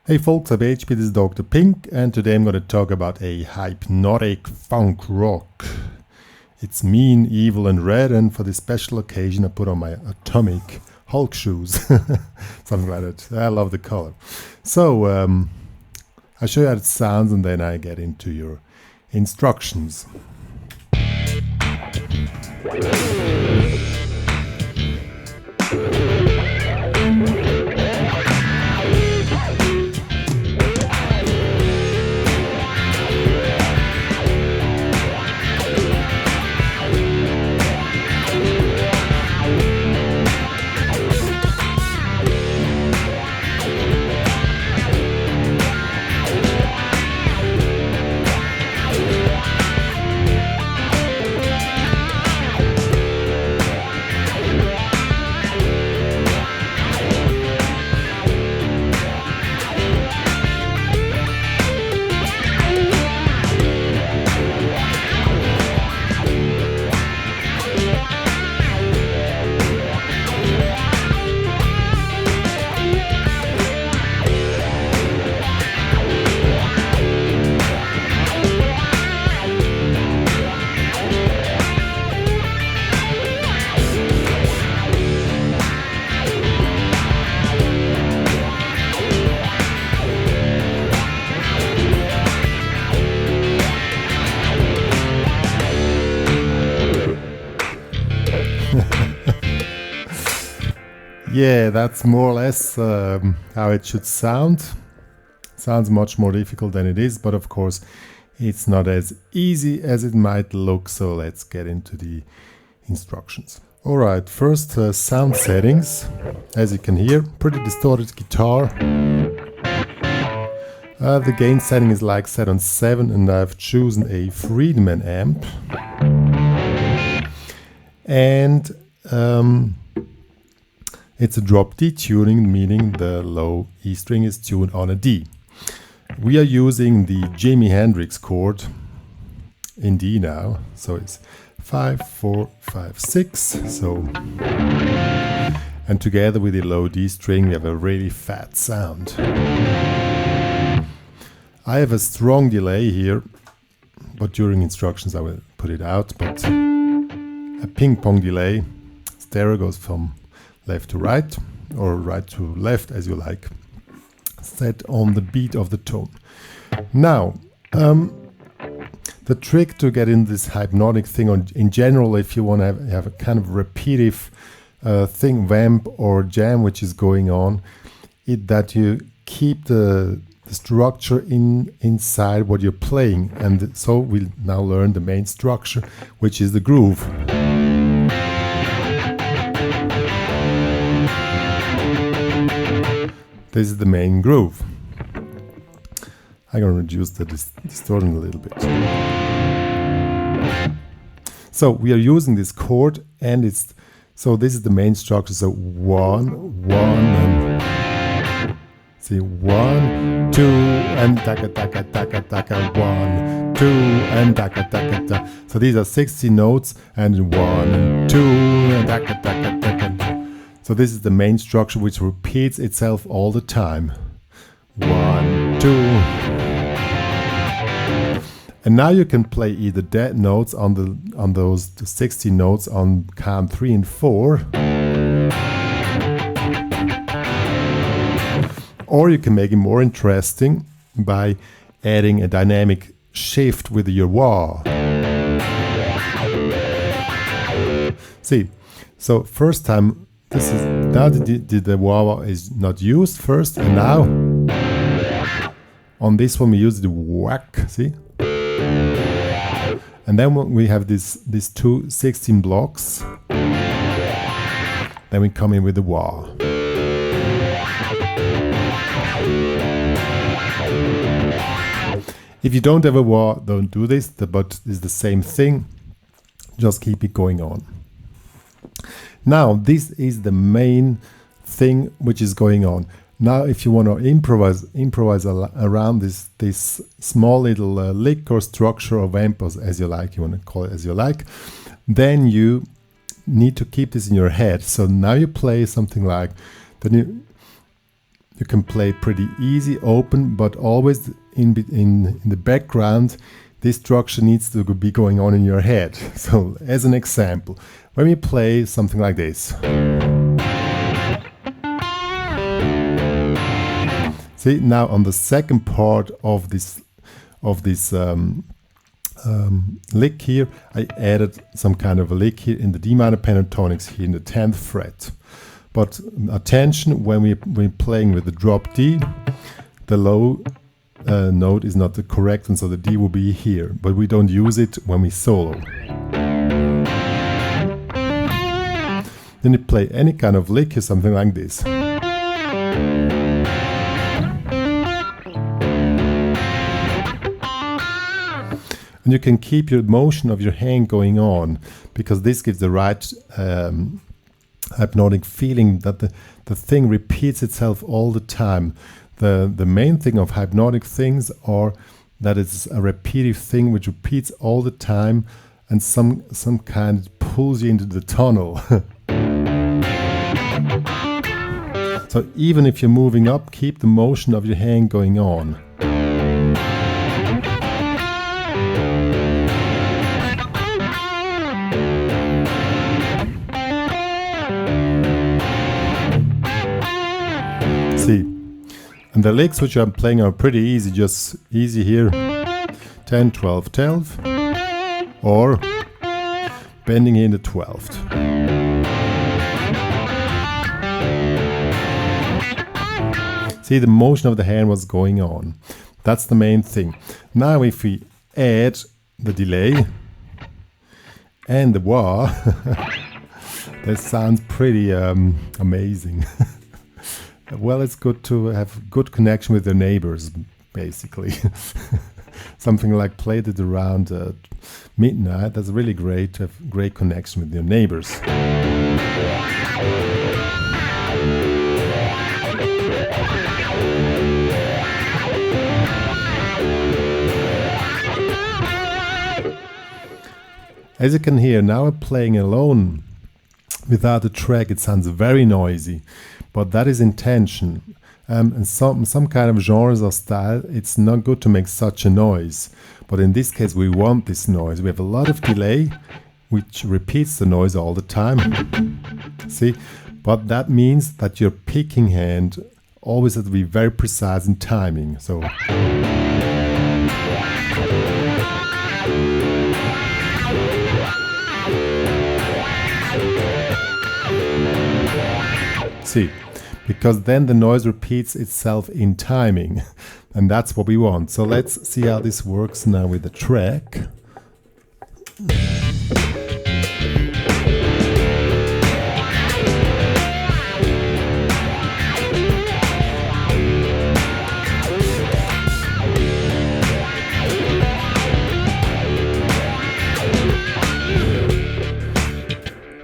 Hey folks, I'm HP, this is Dr. Pink, and today I'm going to talk about a hypnotic funk rock. It's mean, evil and red, and for this special occasion I put on my Atomic Hulk shoes. Something like that. I love the color. So, I'll show you how it sounds and then I get into your instructions. Yeah, that's more or less how it should sound. Sounds much more difficult than it is, but of course it's not as easy as it might look, so let's get into the instructions. Alright, first sound settings. As you can hear, pretty distorted guitar. The gain setting is like set on 7 and I've chosen a Friedman amp. And it's a drop D tuning, meaning the low E string is tuned on a D. We are using the Jimi Hendrix chord in D now, so it's 5, 4, 5, 6. So, and together with the low D string, we have a really fat sound. I have a strong delay here, but during instructions I will put it out. But a ping pong delay, stereo goes from left to right or right to left as you like, set on the beat of the tone. Now the trick to get in this hypnotic thing, or in general if you want to have a kind of repetitive thing, vamp or jam which is going on, is that you keep the structure inside what you're playing, and so we'll now learn the main structure, which is the groove. This is the main groove. I'm going to reduce the distortion a little bit. So we are using this chord, and so this is the main structure. So 1, 1, and see 1, 2, and taka taka taka taka 1, 2, and taka taka taka. So these are 60 notes, and 1 and 2 and taka taka taka. So this is the main structure which repeats itself all the time. 1, 2. And now you can play either dead notes on those 60 notes on count 3 and 4. Or you can make it more interesting by adding a dynamic shift with your wah. See, so first time, this is now the wah is not used first, and now on this one we use the whack, see? And then we have these two 16 blocks, then we come in with the wah. If you don't have a wah, don't do this, but it's the same thing, just keep it going on. Now, this is the main thing which is going on. Now, if you want to improvise around this small little lick or structure or vamp, as you like, you want to call it as you like, then you need to keep this in your head. So now you play something like, then you You can play pretty easy, open, but always in the background, this structure needs to be going on in your head. So as an example, when we play something like this. See, now on the second part of this lick here, I added some kind of a lick here in the D minor pentatonics here in the 10th fret. But attention, when we're playing with the drop D, the low note is not the correct, and so the D will be here, but we don't use it when we solo. Then you play any kind of lick or something like this. And you can keep your motion of your hand going on, because this gives the right hypnotic feeling that the thing repeats itself all the time. The main thing of hypnotic things are that it's a repetitive thing which repeats all the time, and some kind pulls you into the tunnel. So even if you're moving up, keep the motion of your hand going on. See, and the licks which I'm playing are pretty easy, just easy here, 10, 12, 12, or bending in the 12th. See, the motion of the hand was going on. That's the main thing. Now if we add the delay and the wah, that sounds pretty amazing. Well, it's good to have good connection with your neighbors, basically. Something like played it around midnight. That's really great to have great connection with your neighbors. As you can hear, now I'm playing alone without a track. It sounds very noisy, but that is intention. And some kind of genres or style, it's not good to make such a noise. But in this case, we want this noise. We have a lot of delay, which repeats the noise all the time. See? But that means that your picking hand always has to be very precise in timing. So. See, because then the noise repeats itself in timing, and that's what we want. So let's see how this works now with the track.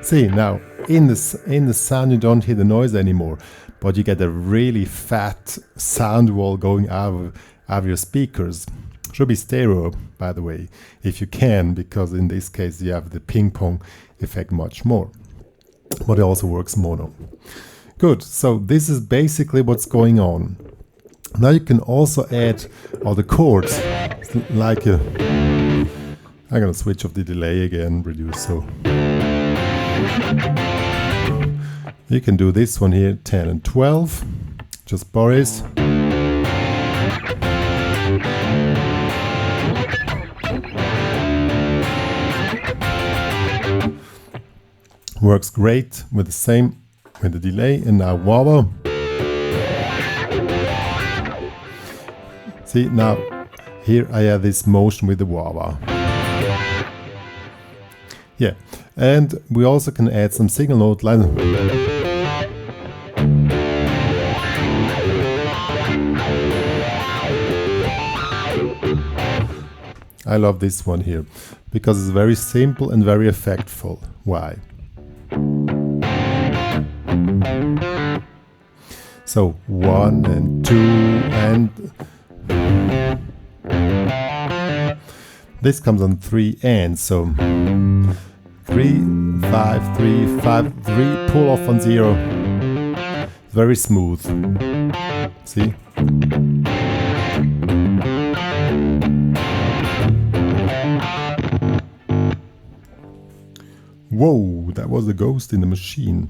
See, now in the sound you don't hear the noise anymore, but you get a really fat sound wall going out of your speakers. Should be stereo, by the way, if you can, because in this case you have the ping pong effect much more. But it also works mono. Good, so this is basically what's going on. Now you can also add other chords, like I'm gonna switch off the delay again, reduce so. You can do this one here, 10 and 12, just Boris. Works great with the delay, and now wah-wah. See, now here I have this motion with the wah-wah. Yeah, and we also can add some single note lines. I love this one here, because it's very simple and very effectful. Why? So 1 and 2 and this comes on 3 and so 3, 5, 3, 5, 3, pull off on 0. Very smooth. See? Whoa, that was a ghost in the machine.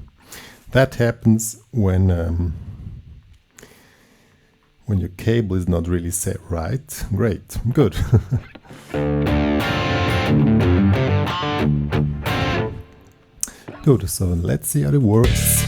That happens when your cable is not really set right. Great, good. Good, so let's see how it works.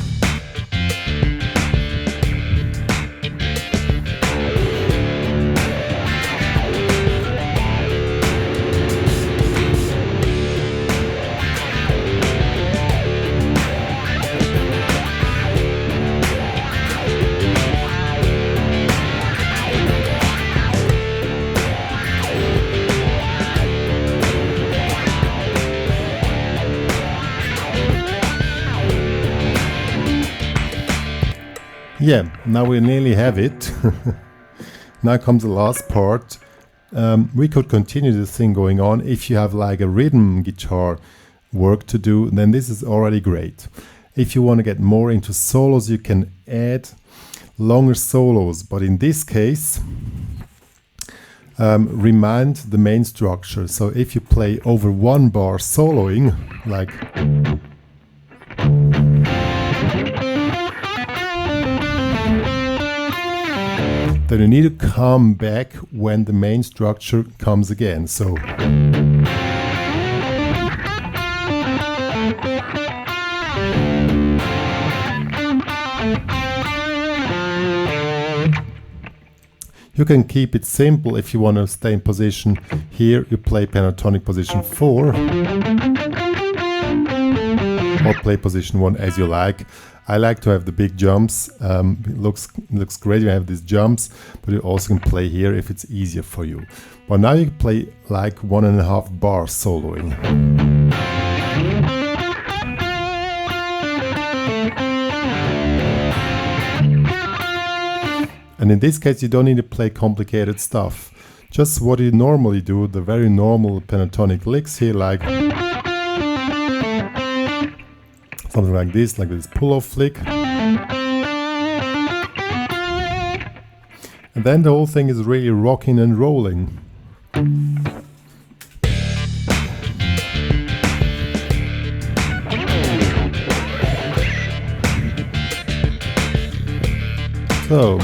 Yeah, now we nearly have it. Now comes the last part. We could continue this thing going on. If you have like a rhythm guitar work to do, then this is already great. If you want to get more into solos, you can add longer solos. But in this case, remind the main structure. So if you play over one bar soloing, like... then you need to come back when the main structure comes again. So you can keep it simple if you want to stay in position. Here you play pentatonic position 4 or play position 1 as you like. I like to have the big jumps. It looks great when you have these jumps, but you also can play here if it's easier for you. But now you can play like 1.5 bar soloing. And in this case, you don't need to play complicated stuff. Just what you normally do, the very normal pentatonic licks here, like something like this pull-off flick. And then the whole thing is really rocking and rolling. So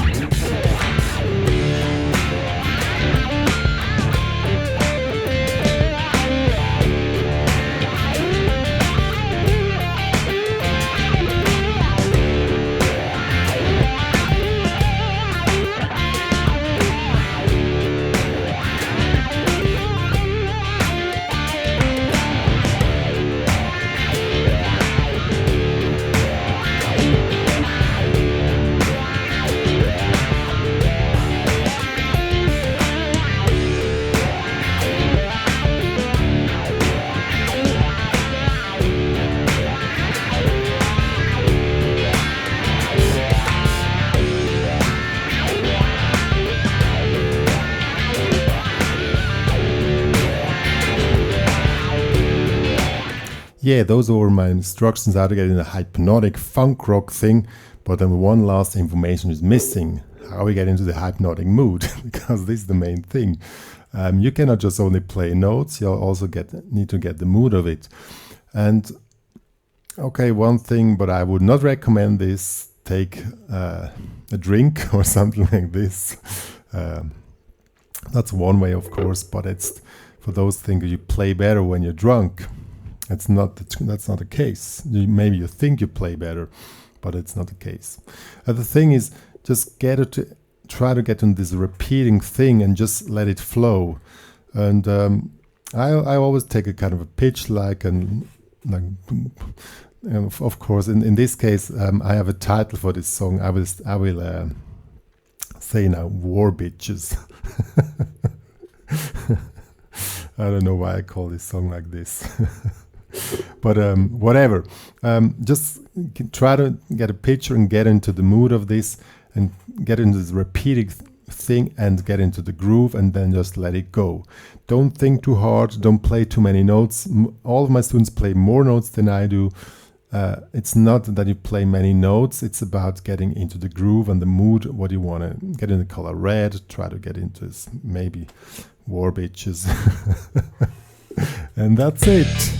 yeah, those were my instructions how to get in the hypnotic funk rock thing, but then one last information is missing. How we get into the hypnotic mood, because this is the main thing. You cannot just only play notes, you also need to get the mood of it. And okay, one thing, but I would not recommend this, take a drink or something like this. That's one way, of course, but it's for those things you play better when you're drunk. That's not the case. Maybe you think you play better, but it's not the case. The thing is, just try to get on this repeating thing and just let it flow. And I always take a kind of a pitch and of course in this case I have a title for this song. I will say now, War Bitches. I don't know why I call this song like this. But whatever, just try to get a picture and get into the mood of this and get into this repeating thing and get into the groove, and then just let it go. Don't think too hard, don't play too many notes. All of my students play more notes than I do. It's not that you play many notes, it's about getting into the groove and the mood, what you want to get in the color red, try to get into this, maybe war bitches. And that's it.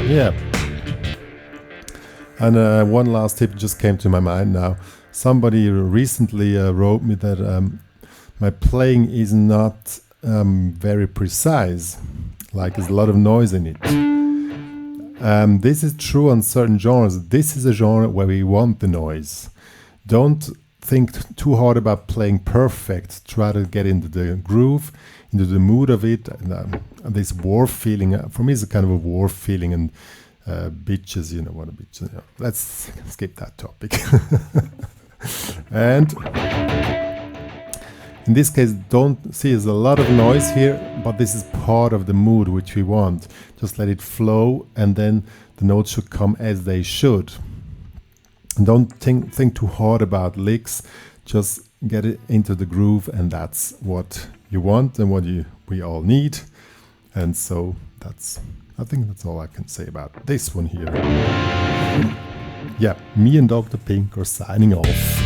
Yeah. And one last tip just came to my mind now. Somebody recently wrote me that my playing is not very precise, like there's a lot of noise in it. This is true on certain genres. This is a genre where we want the noise. Don't think too hard about playing perfect. Try to get into the groove, into the mood of it. And this war feeling, for me, is a kind of a war feeling. And bitches, you know what a bitch is. Let's skip that topic. And in this case, don't see there's a lot of noise here, but this is part of the mood which we want. Just let it flow, and then the notes should come as they should. And don't think too hard about licks. Just get it into the groove, and that's what you want and what we all need. And so I think that's all I can say about this one here. Yeah, me and Dr. Pink are signing off.